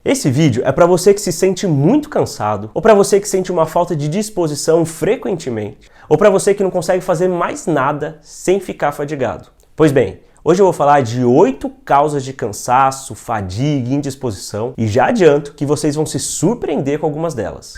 Esse vídeo é para você que se sente muito cansado, ou para você que sente uma falta de disposição frequentemente, ou para você que não consegue fazer mais nada sem ficar fadigado. Pois bem, hoje eu vou falar de 8 causas de cansaço, fadiga e indisposição, e já adianto que vocês vão se surpreender com algumas delas.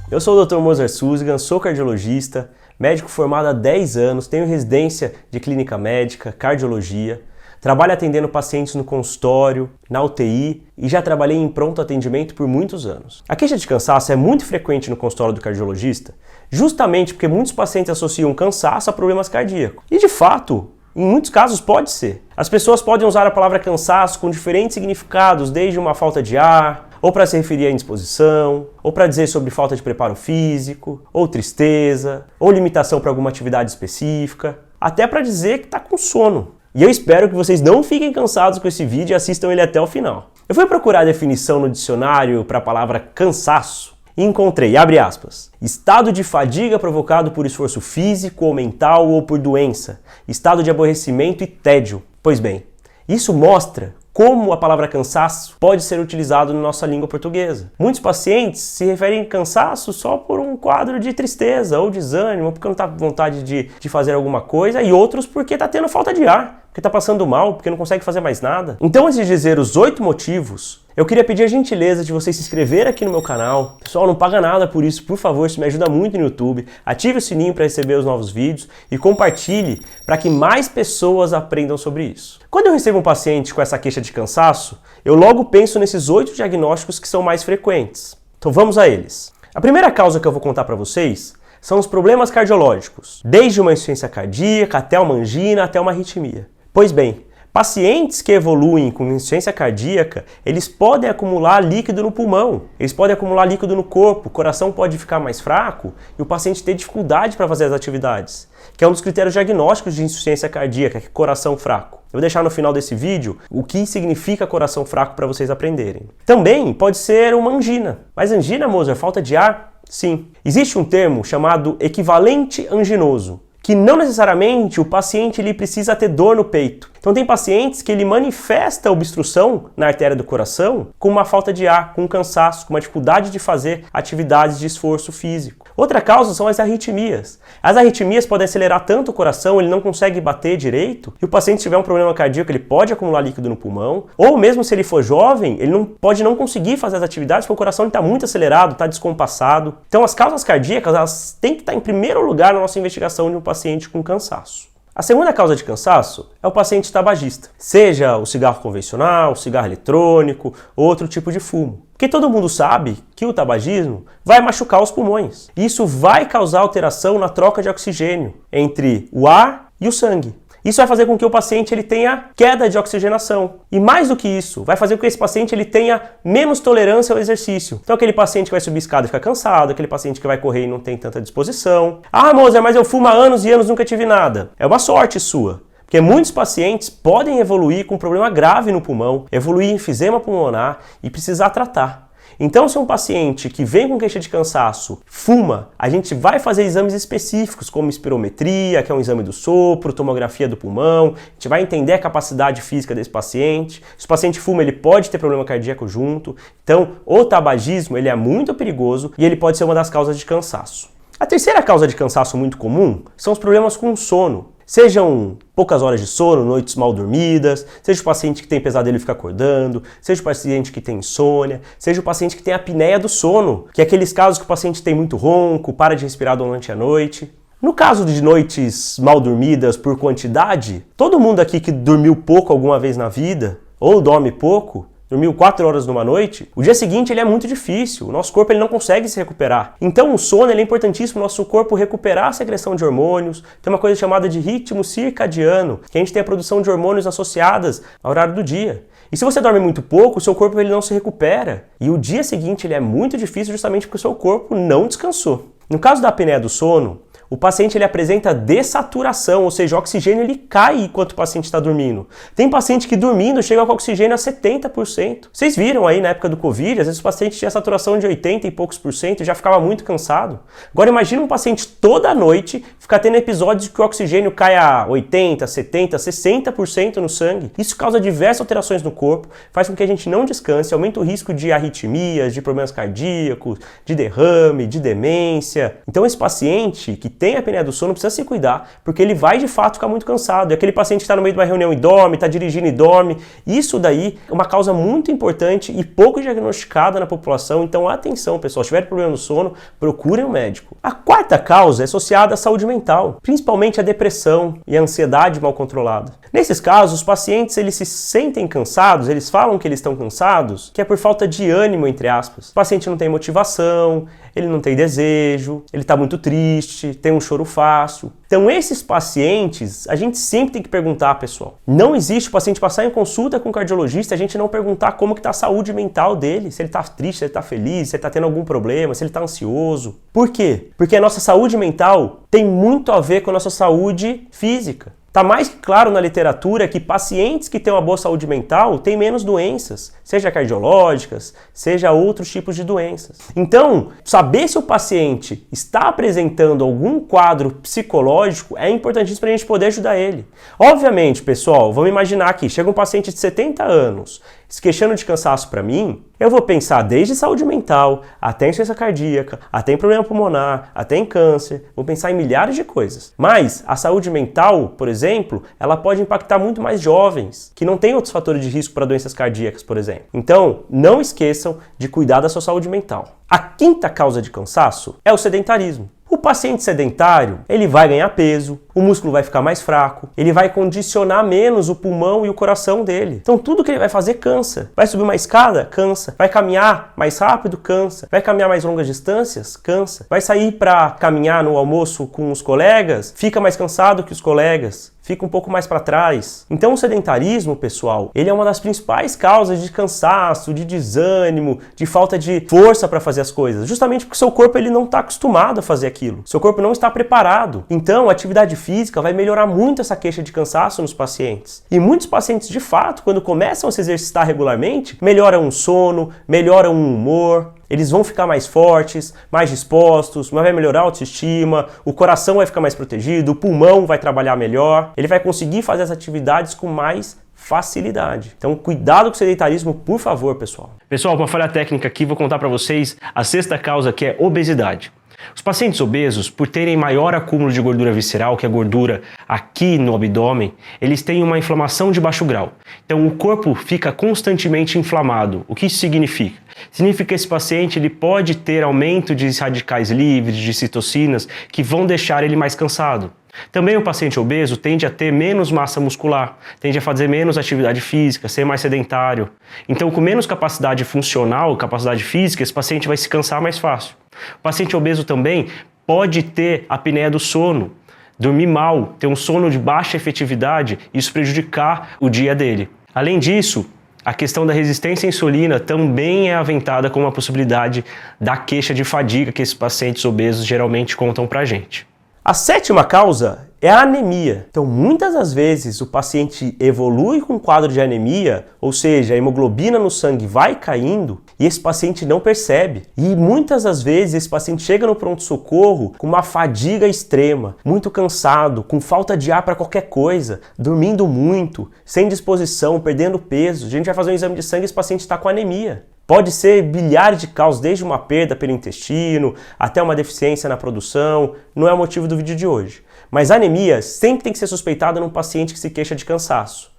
Eu sou o Dr. Moser Susgan, sou cardiologista, médico formado há 10 anos, tenho residência de clínica médica, cardiologia, trabalho atendendo pacientes no consultório, na UTI e já trabalhei em pronto atendimento por muitos anos. A queixa de cansaço é muito frequente no consultório do cardiologista, justamente porque muitos pacientes associam cansaço a problemas cardíacos. E de fato, em muitos casos pode ser. As pessoas podem usar a palavra cansaço com diferentes significados, desde uma falta de ar, ou para se referir à indisposição, ou para dizer sobre falta de preparo físico, ou tristeza, ou limitação para alguma atividade específica, até para dizer que está com sono. E eu espero que vocês não fiquem cansados com esse vídeo e assistam ele até o final. Eu fui procurar a definição no dicionário para a palavra cansaço e encontrei, abre aspas, estado de fadiga provocado por esforço físico ou mental ou por doença, estado de aborrecimento e tédio. Pois bem, isso mostra como a palavra cansaço pode ser utilizado na nossa língua portuguesa. Muitos pacientes se referem a cansaço só por um quadro de tristeza ou desânimo, porque não está com vontade de fazer alguma coisa, e outros porque está tendo falta de ar, porque está passando mal, porque não consegue fazer mais nada. Então, antes de dizer os 8 motivos, eu queria pedir a gentileza de vocês se inscreverem aqui no meu canal. Pessoal, não paga nada por isso, por favor, isso me ajuda muito no YouTube. Ative o sininho para receber os novos vídeos e compartilhe para que mais pessoas aprendam sobre isso. Quando eu recebo um paciente com essa queixa de cansaço, eu logo penso nesses 8 diagnósticos que são mais frequentes. Então vamos a eles. A primeira causa que eu vou contar para vocês são os problemas cardiológicos, desde uma insuficiência cardíaca até uma angina, até uma arritmia. Pois bem, pacientes que evoluem com insuficiência cardíaca, eles podem acumular líquido no pulmão, eles podem acumular líquido no corpo, o coração pode ficar mais fraco e o paciente ter dificuldade para fazer as atividades, que é um dos critérios diagnósticos de insuficiência cardíaca, que é coração fraco. Eu vou deixar no final desse vídeo o que significa coração fraco para vocês aprenderem. Também pode ser uma angina. Mas angina, Moser, falta de ar? Sim. Existe um termo chamado equivalente anginoso, que não necessariamente o paciente ele precisa ter dor no peito. Então tem pacientes que ele manifesta obstrução na artéria do coração com uma falta de ar, com um cansaço, com uma dificuldade de fazer atividades de esforço físico. Outra causa são as arritmias. As arritmias podem acelerar tanto o coração, ele não consegue bater direito, e o paciente se tiver um problema cardíaco, ele pode acumular líquido no pulmão, ou mesmo se ele for jovem, ele pode não conseguir fazer as atividades porque o coração está muito acelerado, está descompassado. Então as causas cardíacas, elas têm que estar em primeiro lugar na nossa investigação de um paciente com cansaço. A segunda causa de cansaço é o paciente tabagista, seja o cigarro convencional, o cigarro eletrônico, ou outro tipo de fumo. Porque todo mundo sabe que o tabagismo vai machucar os pulmões. Isso vai causar alteração na troca de oxigênio entre o ar e o sangue. Isso vai fazer com que o paciente ele tenha queda de oxigenação. E mais do que isso, vai fazer com que esse paciente ele tenha menos tolerância ao exercício. Então aquele paciente que vai subir escada e fica cansado, aquele paciente que vai correr e não tem tanta disposição. Ah, Moser, mas eu fumo há anos e anos, nunca tive nada. É uma sorte sua. Porque muitos pacientes podem evoluir com um problema grave no pulmão, evoluir em enfisema pulmonar e precisar tratar. Então, se um paciente que vem com queixa de cansaço fuma, a gente vai fazer exames específicos, como espirometria, que é um exame do sopro, tomografia do pulmão, a gente vai entender a capacidade física desse paciente. Se o paciente fuma, ele pode ter problema cardíaco junto. Então, o tabagismo ele é muito perigoso e ele pode ser uma das causas de cansaço. A terceira causa de cansaço muito comum são os problemas com o sono. Sejam poucas horas de sono, noites mal dormidas, seja o paciente que tem pesadelo e fica acordando, seja o paciente que tem insônia, seja o paciente que tem apneia do sono, que é aqueles casos que o paciente tem muito ronco, para de respirar durante a noite. No caso de noites mal dormidas por quantidade, todo mundo aqui que dormiu pouco alguma vez na vida, ou dorme pouco, dormiu 4 horas numa noite, o dia seguinte ele é muito difícil, o nosso corpo ele não consegue se recuperar. Então o sono ele é importantíssimo para o nosso corpo recuperar a secreção de hormônios, tem uma coisa chamada de ritmo circadiano, que a gente tem a produção de hormônios associadas ao horário do dia. E se você dorme muito pouco, o seu corpo ele não se recupera. E o dia seguinte ele é muito difícil justamente porque o seu corpo não descansou. No caso da apneia do sono, o paciente ele apresenta dessaturação, ou seja, o oxigênio ele cai enquanto o paciente está dormindo. Tem paciente que dormindo chega com oxigênio a 70%. Vocês viram aí na época do Covid, às vezes o paciente tinha saturação de 80 e poucos por cento e já ficava muito cansado. Agora imagina um paciente toda noite ficar tendo episódios que o oxigênio cai a 80, 70, 60% no sangue. Isso causa diversas alterações no corpo, faz com que a gente não descanse, aumenta o risco de arritmias, de problemas cardíacos, de derrame, de demência. Então esse paciente que tem apneia do sono precisa se cuidar, porque ele vai de fato ficar muito cansado. E aquele paciente que está no meio de uma reunião e dorme, está dirigindo e dorme, isso daí é uma causa muito importante e pouco diagnosticada na população. Então atenção, pessoal, se tiver problema no sono, procurem um médico. A quarta causa é associada à saúde mental, principalmente a depressão e a ansiedade mal controlada. Nesses casos, os pacientes eles se sentem cansados, eles falam que eles estão cansados, que é por falta de ânimo, entre aspas. O paciente não tem motivação, ele não tem desejo, ele está muito triste, tem um choro fácil. Então esses pacientes, a gente sempre tem que perguntar, pessoal. Não existe o paciente passar em consulta com o cardiologista, a gente não perguntar como que está a saúde mental dele, se ele está triste, se ele está feliz, se ele está tendo algum problema, se ele está ansioso. Por quê? Porque a nossa saúde mental tem muito a ver com a nossa saúde física. Está mais que claro na literatura que pacientes que têm uma boa saúde mental têm menos doenças, seja cardiológicas, seja outros tipos de doenças. Então, saber se o paciente está apresentando algum quadro psicológico é importantíssimo para a gente poder ajudar ele. Obviamente, pessoal, vamos imaginar aqui, chega um paciente de 70 anos se queixando de cansaço para mim, eu vou pensar desde saúde mental, até insuficiência cardíaca, até em problema pulmonar, até em câncer, vou pensar em milhares de coisas. Mas a saúde mental, por exemplo, ela pode impactar muito mais jovens, que não têm outros fatores de risco para doenças cardíacas, por exemplo. Então, não esqueçam de cuidar da sua saúde mental. A quinta causa de cansaço é o sedentarismo. O paciente sedentário, ele vai ganhar peso, o músculo vai ficar mais fraco, ele vai condicionar menos o pulmão e o coração dele. Então tudo que ele vai fazer cansa. Vai subir uma escada? Cansa. Vai caminhar mais rápido? Cansa. Vai caminhar mais longas distâncias? Cansa. Vai sair para caminhar no almoço com os colegas? Fica mais cansado que os colegas. Fica um pouco mais para trás. Então o sedentarismo, pessoal, ele é uma das principais causas de cansaço, de desânimo, de falta de força para fazer as coisas. Justamente porque seu corpo ele não está acostumado a fazer aquilo. Seu corpo não está preparado. Então a atividade física vai melhorar muito essa queixa de cansaço nos pacientes. E muitos pacientes, de fato, quando começam a se exercitar regularmente, melhoram o sono, melhoram o humor. Eles vão ficar mais fortes, mais dispostos, vai melhorar a autoestima, o coração vai ficar mais protegido, o pulmão vai trabalhar melhor, ele vai conseguir fazer as atividades com mais facilidade. Então, cuidado com o sedentarismo, por favor, pessoal. Pessoal, uma falha técnica aqui, vou contar para vocês a sexta causa, que é obesidade. Os pacientes obesos, por terem maior acúmulo de gordura visceral, que é a gordura aqui no abdômen, eles têm uma inflamação de baixo grau. Então o corpo fica constantemente inflamado. O que isso significa? Significa que esse paciente ele pode ter aumento de radicais livres, de citocinas, que vão deixar ele mais cansado. Também o paciente obeso tende a ter menos massa muscular, tende a fazer menos atividade física, ser mais sedentário. Então, com menos capacidade funcional, capacidade física, esse paciente vai se cansar mais fácil. O paciente obeso também pode ter apneia do sono, dormir mal, ter um sono de baixa efetividade, isso prejudicar o dia dele. Além disso, a questão da resistência à insulina também é aventada como uma possibilidade da queixa de fadiga que esses pacientes obesos geralmente contam pra gente. A sétima causa é a anemia. Então, muitas das vezes o paciente evolui com um quadro de anemia, ou seja, a hemoglobina no sangue vai caindo e esse paciente não percebe. E muitas das vezes esse paciente chega no pronto-socorro com uma fadiga extrema, muito cansado, com falta de ar para qualquer coisa, dormindo muito, sem disposição, perdendo peso. A gente vai fazer um exame de sangue e esse paciente está com anemia. Pode ser bilhares de causas, desde uma perda pelo intestino, até uma deficiência na produção, não é o motivo do vídeo de hoje. Mas a anemia sempre tem que ser suspeitada num paciente que se queixa de cansaço.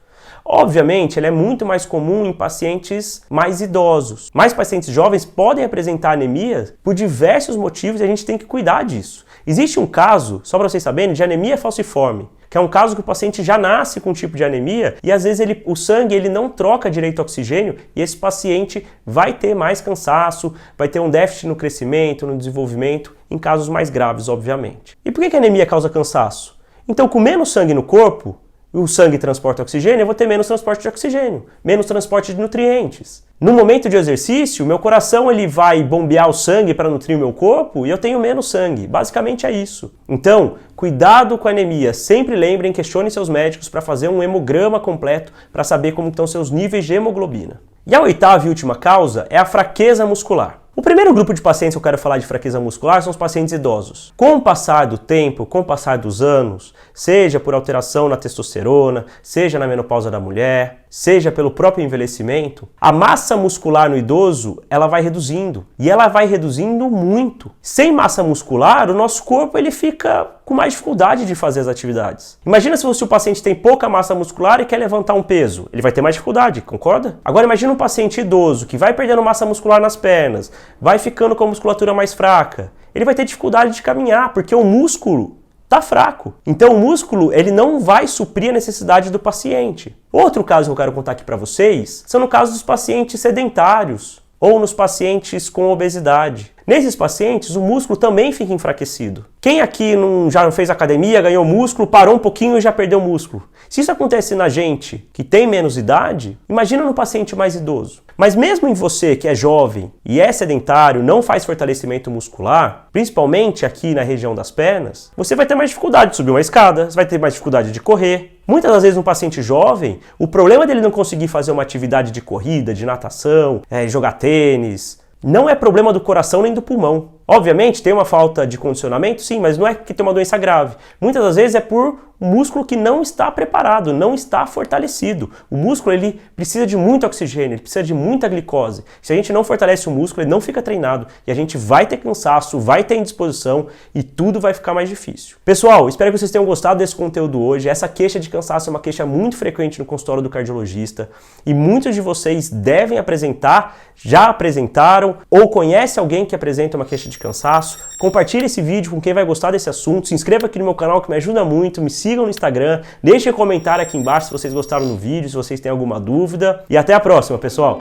Obviamente, ela é muito mais comum em pacientes mais idosos. Mas pacientes jovens podem apresentar anemia por diversos motivos e a gente tem que cuidar disso. Existe um caso, só para vocês saberem, de anemia falciforme, que é um caso que o paciente já nasce com um tipo de anemia e às vezes o sangue ele não troca direito oxigênio e esse paciente vai ter mais cansaço, vai ter um déficit no crescimento, no desenvolvimento, em casos mais graves, obviamente. E por que a anemia causa cansaço? Então, com menos sangue no corpo, o sangue transporta oxigênio, eu vou ter menos transporte de oxigênio, menos transporte de nutrientes. No momento de exercício, meu coração ele vai bombear o sangue para nutrir o meu corpo e eu tenho menos sangue. Basicamente é isso. Então, cuidado com a anemia. Sempre lembrem, questione seus médicos para fazer um hemograma completo para saber como estão seus níveis de hemoglobina. E a oitava e última causa é a fraqueza muscular. O primeiro grupo de pacientes que eu quero falar de fraqueza muscular são os pacientes idosos. Com o passar do tempo, com o passar dos anos, seja por alteração na testosterona, seja na menopausa da mulher, seja pelo próprio envelhecimento, a massa muscular no idoso, ela vai reduzindo. E ela vai reduzindo muito. Sem massa muscular, o nosso corpo ele fica com mais dificuldade de fazer as atividades. Imagina se o paciente tem pouca massa muscular e quer levantar um peso. Ele vai ter mais dificuldade, concorda? Agora imagina um paciente idoso que vai perdendo massa muscular nas pernas, vai ficando com a musculatura mais fraca. Ele vai ter dificuldade de caminhar, porque o músculo está fraco. Então o músculo ele não vai suprir a necessidade do paciente. Outro caso que eu quero contar aqui para vocês são no caso dos pacientes sedentários ou nos pacientes com obesidade. Nesses pacientes, o músculo também fica enfraquecido. Quem aqui já não fez academia, ganhou músculo, parou um pouquinho e já perdeu músculo? Se isso acontece na gente que tem menos idade, imagina no paciente mais idoso. Mas mesmo em você que é jovem e é sedentário, não faz fortalecimento muscular, principalmente aqui na região das pernas, você vai ter mais dificuldade de subir uma escada, você vai ter mais dificuldade de correr. Muitas das vezes no paciente jovem, o problema dele não conseguir fazer uma atividade de corrida, de natação, jogar tênis, não é problema do coração nem do pulmão. Obviamente tem uma falta de condicionamento, sim, mas não é que tem uma doença grave. Muitas das vezes é por um músculo que não está preparado, não está fortalecido. O músculo ele precisa de muito oxigênio, ele precisa de muita glicose. Se a gente não fortalece o músculo, ele não fica treinado e a gente vai ter cansaço, vai ter indisposição e tudo vai ficar mais difícil. Pessoal, espero que vocês tenham gostado desse conteúdo hoje. Essa queixa de cansaço é uma queixa muito frequente no consultório do cardiologista e muitos de vocês devem apresentar, já apresentaram ou conhece alguém que apresenta uma queixa de cansaço. Compartilhe esse vídeo com quem vai gostar desse assunto, se inscreva aqui no meu canal que me ajuda muito, me sigam no Instagram, deixem um comentário aqui embaixo se vocês gostaram do vídeo, se vocês têm alguma dúvida e até a próxima, pessoal!